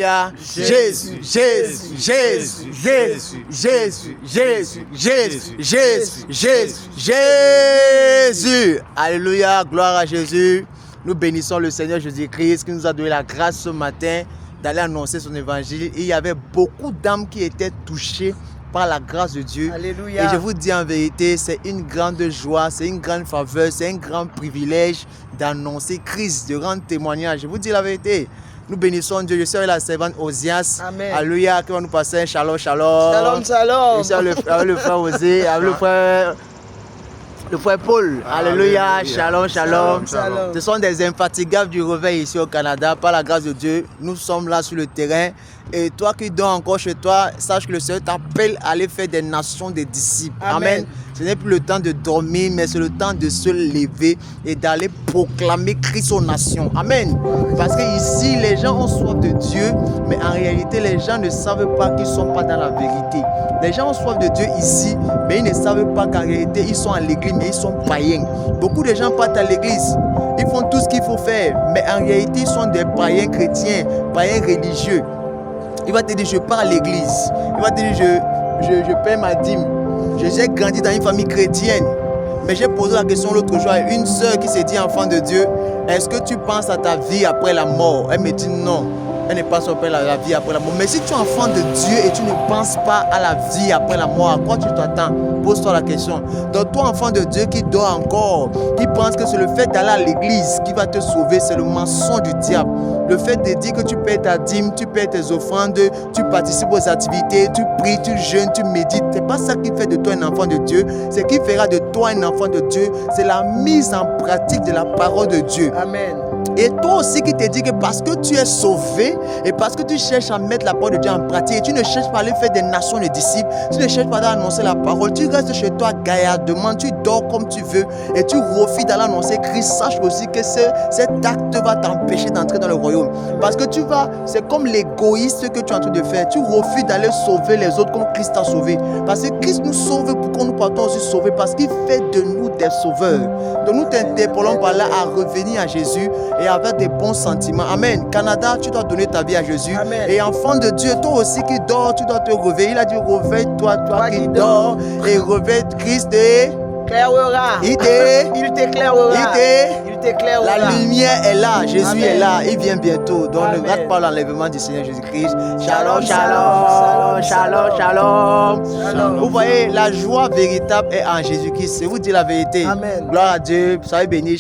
Alléluia. Jésus, Jésus, Jésus, Jésus, Jésus, Jésus, Jésus, Jésus, Jésus, Jésus. Alléluia, gloire à Jésus. Nous bénissons le Seigneur Jésus-Christ qui nous a donné la grâce ce matin d'aller annoncer son évangile. Et il y avait beaucoup d'âmes qui étaient touchées par la grâce de Dieu. Alléluia. Et je vous dis en vérité, c'est une grande joie, c'est une grande faveur, c'est un grand privilège d'annoncer Christ, de rendre témoignage. Je vous dis la vérité. Nous bénissons Dieu. Je suis la servante Osias. Amen. Alléluia. Qui va nous passer un shalom, shalom. Shalom, shalom. Je suis avec le frère Osé, avec le frère Paul. Alléluia. Shalom, shalom. Shalom. Ce sont des infatigables du réveil ici au Canada. Par la grâce de Dieu, nous sommes là sur le terrain. Et toi qui dors encore chez toi, sache que le Seigneur t'appelle à aller faire des nations, des disciples. Amen. Ce n'est plus le temps de dormir, mais c'est le temps de se lever et d'aller proclamer Christ aux nations. Amen. Parce que ici, les gens ont soif de Dieu, mais en réalité, les gens ne savent pas qu'ils ne sont pas dans la vérité. Les gens ont soif de Dieu ici, mais ils ne savent pas qu'en réalité, ils sont à l'église, mais ils sont païens. Beaucoup de gens partent à l'église. Ils font tout ce qu'il faut faire, mais en réalité, ils sont des païens chrétiens, païens religieux. Il va te dire, je pars à l'église. Il va te dire, je paie ma dîme. J'ai grandi dans une famille chrétienne. Mais j'ai posé la question l'autre jour à une sœur qui s'est dit enfant de Dieu. Est-ce que tu penses à ta vie après la mort? Elle me dit non. Elle ne pense pas à la vie après la mort. Mais si tu es enfant de Dieu et tu ne penses pas à la vie après la mort, à quoi tu t'attends? Pose-toi la question. Donc toi, enfant de Dieu qui dort encore, qui pense que c'est le fait d'aller à l'église qui va te sauver, c'est le mensonge du diable. Le fait de dire que tu paies ta dîme, tu paies tes offrandes, tu participes aux activités, tu pries, tu jeûnes, tu médites, c'est pas ça qui fait de toi un enfant de Dieu. Ce qui fera de toi un enfant de Dieu, c'est la mise en pratique de la parole de Dieu. Amen. Et toi aussi qui te dis que parce que tu es sauvé et parce que tu cherches à mettre la parole de Dieu en pratique et tu ne cherches pas à aller faire des nations de disciples, tu ne cherches pas à annoncer la parole, tu restes chez toi gaillardement, tu dors comme tu veux et tu refuses d'aller annoncer Christ, sache aussi que cet acte va t'empêcher d'entrer dans le royaume. Parce que c'est comme l'égoïste que tu es en train de faire. Tu refuses d'aller sauver les autres comme Christ t'a sauvé. Parce que Christ nous sauve pour qu'on nous partons aussi sauver parce qu'il fait de nous des sauveurs. Donc nous t'interpellons par là à revenir à Jésus et avec des bons sentiments. Amen. Canada, tu dois donner ta vie à Jésus. Amen. Et enfant de Dieu, toi aussi qui dors, tu dois te réveiller. Il a dit réveille-toi, toi qui dors, et réveille Christ Éclairera. Il t'éclairera. Il t'éclairera. La lumière est là, Jésus Amen. est là, il vient bientôt. Donc Amen. ne rate pas l'enlèvement du Seigneur Jésus-Christ. Shalom, Shalom, shalom, shalom, shalom. Shalom. Vous voyez, la joie véritable est en Jésus-Christ. Je vous dis la vérité. Amen. Gloire à Dieu, soyez bénis.